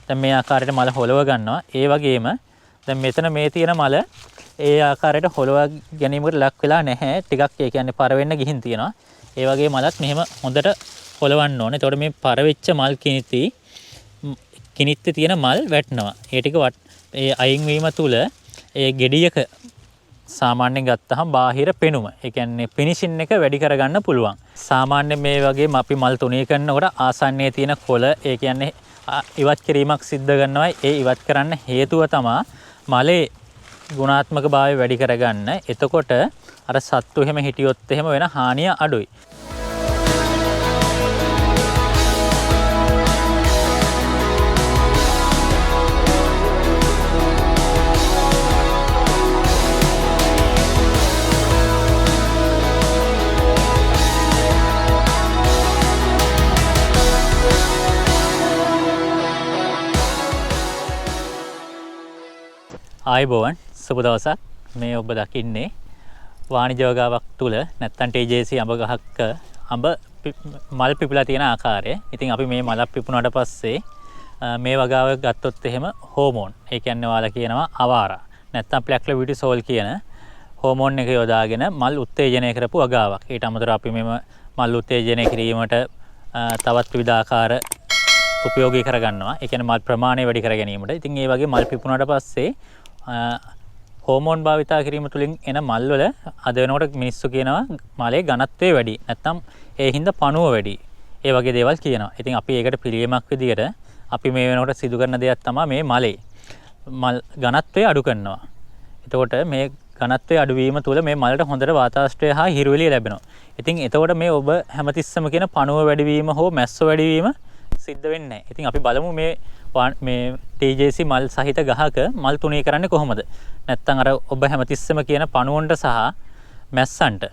දැන් මේ ආකාරයට මල හොලව ගන්නවා. ඒ වගේම දැන් මෙතන මේ තියෙන මල ඒ ආකාරයට හොලව ගැනීමකට ලක් වෙලා නැහැ. ටිකක් ඒ කියන්නේ පර වෙන්න ගිහින් තියෙනවා. ඒ වගේ මලත් මෙහෙම හොඳට හොලවන්න ඕනේ. එතකොට මේ පර වෙච්ච මල් කිනිත්තේ තියෙන මල් වැටෙනවා. ඒ ටික ඒ අයින් වීම තුල ඒ ගෙඩියක සාමාන්‍යයෙන් ගත්තහම බාහිර පෙනුම, ඒ කියන්නේ ෆිනිෂින් එක වැඩි කරගන්න පුළුවන්. සාමාන්‍යයෙන් මේ වගේ අපි මල් තුනී කරනකොට ආසන්නයේ තියෙන කොළ ඒ කියන්නේ ඉවත් කිරීමක් සිද්ධ කරනවා. ඒ ඉවත් කරන්න හේතුව තමයි මලේ ගුණාත්මක භාවය වැඩි කරගන්න. එතකොට අර සත්තු එහෙම හිටියොත් එහෙම වෙන හානිය අඩුයි. ආයුබෝවන් සුබ දවසක්. මේ ඔබ දකින්නේ වාණිජ වගාවක් තුල නැත්තම් TJC අඹ ගහක අඹ මල් පිපිලා තියෙන ආකාරය. ඉතින් අපි මේ මලක් පිපුණාට පස්සේ මේ වගාව ගත්තොත් එහෙම හෝමෝන්, ඒ කියන්නේ ඔයාලා කියනවා අවාරා නැත්තම් ප්ලැක්ලොවිටිසෝල් කියන හෝමෝන් එක යොදාගෙන මල් උත්තේජනය කරපු වගාවක්. ඊට අමතරව අපි මෙම මල් උත්තේජනය කිරීමට තවත් විවිධාකාර උපයෝගී කරගන්නවා. ඒ කියන්නේ මල් ප්‍රමාණය වැඩි කර ගැනීමට. ඉතින් මේ වගේ මල් පිපුණාට පස්සේ හෝමෝන් භාවිතා කිරීම තුළින් එන මල් වල අද වෙනකොට මිනිස්සු කියනවා මලේ ඝනත්වය වැඩි නැත්නම් ඒ හින්දා පණුව වැඩි. ඒ වගේ දේවල් කියනවා. ඉතින් අපි ඒකට පිළියමක් විදියට අපි මේ වෙනකොට සිදු කරන දෙයක් තමයි මේ මල් ඝනත්වය අඩු කරනවා. එතකොට මේ ඝනත්වය අඩු වීම තුළ මේ මලට හොඳට වාතාශ්‍රය හා හිරුවෙලිය ලැබෙනවා. ඉතින් එතකොට මේ ඔබ හැමතිස්සම කියන පණුව වැඩි වීම හෝ මැස්ස වැඩි වීම සිද්ධ වෙන්නේ නැහැ. ඉතින් අපි බලමු මේ TJC මල් සහිත ගහක මල් තුනී කරන්නේ කොහොමද? නැත්තම් අර ඔබ හැමතිස්සම කියන පණුවන්ට සහ මැස්සන්ට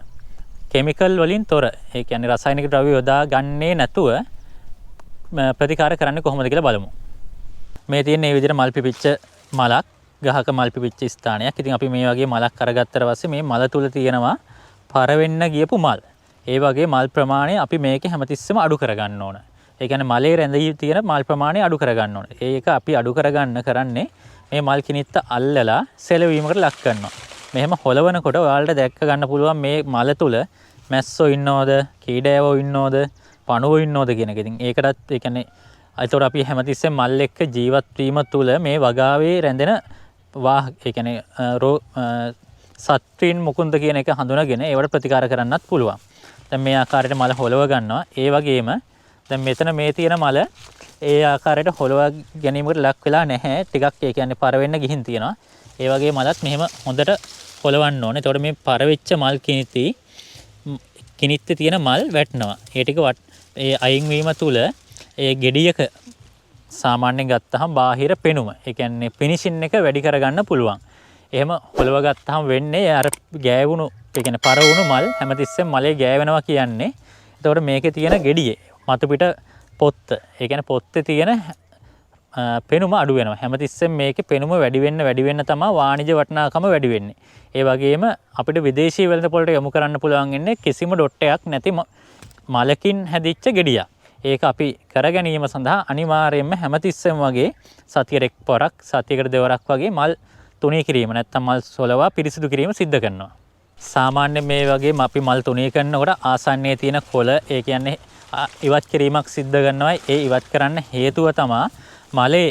කිමිකල් වලින් තොර, ඒ කියන්නේ රසායනික ද්‍රව්‍ය යොදා ගන්නේ නැතුව ප්‍රතිකාර කරන්නේ කොහොමද කියලා බලමු. මේ තියෙන මේ විදිහට මල් පිපිච්ච මලක්, ගහක මල් පිපිච්ච ස්ථානයක්. ඉතින් අපි මේ වගේ මලක් අරගත්තට පස්සේ මේ මල තුල තියෙනවා පර වෙන්න ගියපු මල්. ඒ වගේ මල් ප්‍රමාණය අපි මේකේ හැමතිස්සම අඩු කරගන්න ඕන. ඒ කියන්නේ මලේ රැඳී තියෙන මල් ප්‍රමාණය අඩු කරගන්න ඕනේ. ඒක අපි අඩු කරගන්න කරන්නේ මේ මල් කිනිත්ත අල්ලලා සෙලවීමකට ලක් කරනවා. මෙහෙම හොලවනකොට ඔයාලට දැක්ක ගන්න පුළුවන් මේ මල තුල මැස්සෝ ඉන්නවද, කීඩෑවෝ ඉන්නවද, පණුවෝ ඉන්නවද කියන එක. ඉතින් ඒකටත් ඒ කියන්නේ ඒතකොට අපි හැමතිස්සෙම මල් එක්ක ජීවත් වීම තුල මේ වගාවේ රැඳෙන ඒ කියන්නේ සත්ත්‍රීන් මුකුන්ද කියන එක හඳුනාගෙන ඒවට ප්‍රතිකාර කරන්නත් පුළුවන්. දැන් මේ ආකාරයට මල හොලව ගන්නවා. ඒ වගේම දැන් මෙතන මේ තියෙන මල ඒ ආකාරයට හොලව ගැනීමකට ලක් වෙලා නැහැ. ටිකක් ඒ කියන්නේ පර වෙන්න ගිහින් තියෙනවා. ඒ වගේ මලත් මෙහෙම හොඳට හොලවන්න ඕනේ. එතකොට මේ පර වෙච්ච මල් කිනිත්තේ තියෙන මල් වැටෙනවා. ඒ ටික ඒ අයින් වීම තුල ඒ ගෙඩියක සාමාන්‍යයෙන් ගත්තහම බාහිර පෙනුම, ඒ කියන්නේ ෆිනිෂින් එක වැඩි කරගන්න පුළුවන්. එහෙම හොලව ගත්තහම වෙන්නේ අර ගෑවුණු, ඒ කියන්නේ පර වුණු මල් හැමතිස්සෙම මලේ ගෑවෙනවා කියන්නේ. එතකොට මේකේ තියෙන ගෙඩියේ මතු පිට පොත්ත, ඒ කියන්නේ පොත්තේ තියෙන පෙනුම අඩු වෙනවා. හැමතිස්සෙම මේකේ පෙනුම වැඩි වෙන්න තමයි වාණිජ වටිනාකම වැඩි වෙන්නේ. ඒ වගේම අපිට විදේශීය වෙළඳපොළට යොමු කරන්න පුළුවන් ඉන්නේ කිසිම ඩොට් එකක් නැති මලකින් හැදිච්ච ගෙඩියක්. ඒක අපි කර ගැනීම සඳහා අනිවාර්යයෙන්ම හැමතිස්සෙම වගේ සතියට එක්වරක්, සතියකට දෙවරක් වගේ මල් තුනී කිරීම නැත්නම් මල් සොලවා පිරිසිදු කිරීම සිද්ධ කරනවා. සාමාන්‍යයෙන් මේ වගේ අපි මල් තුනී කරනකොට ආසන්නයේ තියෙන කොළ, ඒ කියන්නේ ඉවත් කිරීමක් සිද්ධ කරනවා. ඒ ඉවත් කරන්න හේතුව තමයි මලේ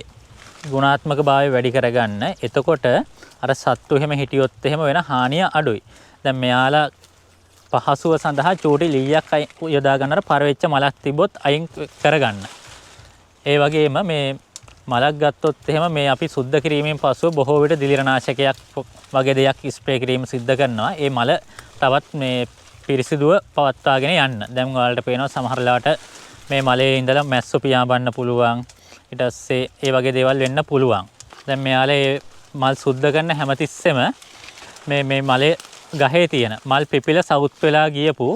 ගුණාත්මක භාවය වැඩි කරගන්න. එතකොට අර සත්තු එහෙම හිටියොත් එහෙම වෙන හානිය අඩුයි. දැන් මෙයාලා පහසුව සඳහා චූටි ලීයක් යොදා ගන්නතර පර වෙච්ච මලක් තිබ්බොත් අයින් කරගන්න. ඒ වගේම මේ මලක් ගත්තොත් එහෙම මේ අපි සුද්ධ කිරීමෙන් පසුව බොහෝ විට දිලිරනාශකයක් වගේ දෙයක් ස්ප්‍රේ කිරීම සිද්ධ කරනවා. ඒ මල තවත් මේ පිරිසිදුව පවත්වාගෙන යන්න. දැන් ඔයාලට පේනවා සමහර වෙලාවට මේ මලේ ඉඳලා මැස්සෝ පියාඹන්න පුළුවන්. ඊට පස්සේ ඒ වගේ දේවල් වෙන්න පුළුවන්. දැන් මෙයාලා මල් සුද්ධ කරන හැමතිස්සෙම මේ මලේ ගහේ තියෙන මල් පිපිලා සවුත් වෙලා ගියපු,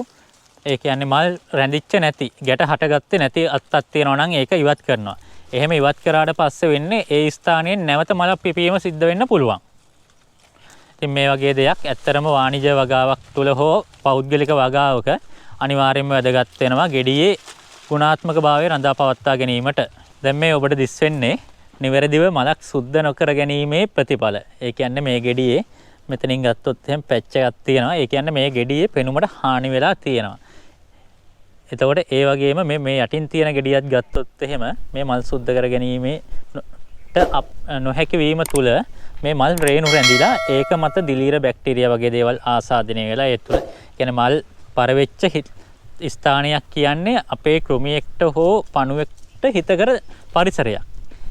ඒ කියන්නේ මල් රැඳිච්ච නැති, ගැට හටගත්තේ නැති අත්තක් තියෙනවා නම් ඒක ඉවත් කරනවා. එහෙම ඉවත් කරාට පස්සේ වෙන්නේ ඒ ස්ථානයෙන් නැවත මල පිපීම සිද්ධ වෙන්න පුළුවන්. ඉතින් මේ වගේ දෙයක් ඇත්තරම වාණිජ වගාවක් තුල හෝ පෞද්ගලික වගාවක අනිවාර්යයෙන්ම වැදගත් වෙනවා ගෙඩියේ ගුණාත්මක භාවය රඳා පවත්වා ගැනීමට. දැන් මේ ඔබට දිස් වෙන්නේ නිවැරදිව මලක් සුද්ධ නොකර ගැනීමේ ප්‍රතිඵල. ඒ කියන්නේ මේ ගෙඩියේ මෙතනින් ගත්තොත් එහෙනම් පැච් එකක් තියෙනවා. ඒ කියන්නේ මේ ගෙඩියේ පෙනුමට හානි වෙලා තියෙනවා. එතකොට ඒ වගේම මේ යටින් තියෙන ගෙඩියත් ගත්තොත් එහෙම මේ මල් සුද්ධ කර ගැනීමට නොහැකි වීම තුළ මේ මල් රේණු රැඳිලා ඒක මත දිලීර බැක්ටීරියා වගේ දේවල් ආසාදනය වෙලා ඒ තුළ කියන්නේ මල් පරවෙච්ච ස්ථානයක් කියන්නේ අපේ කෘමියෙක්ට හෝ පණුවෙක්ට හිතකර පරිසරයක්.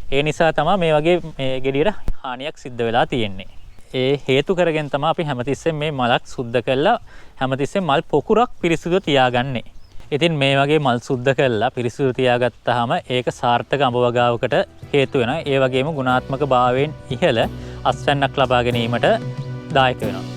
ඒ නිසා තමයි මේ වගේ මේ ගෙඩියට හානියක් සිද්ධ වෙලා තියෙන්නේ. ඒ හේතු කරගෙන තමයි අපි හැමතිස්සෙම මේ මලක් සුද්ධ කරලා හැමතිස්සෙම මල් පොකුරක් පිරිසිදු තියාගන්නේ. ඉතින් මේ වගේ මල් සුද්ධ කරලා පිරිසිදු තියාගත්තාම ඒක සාර්ථක අඹ වගාවකට හේතු වෙනවා. ඒ වගේම ගුණාත්මක භාවයෙන් ඉහළ අස්වැන්නක් ලබා ගැනීමට දායක වෙනවා.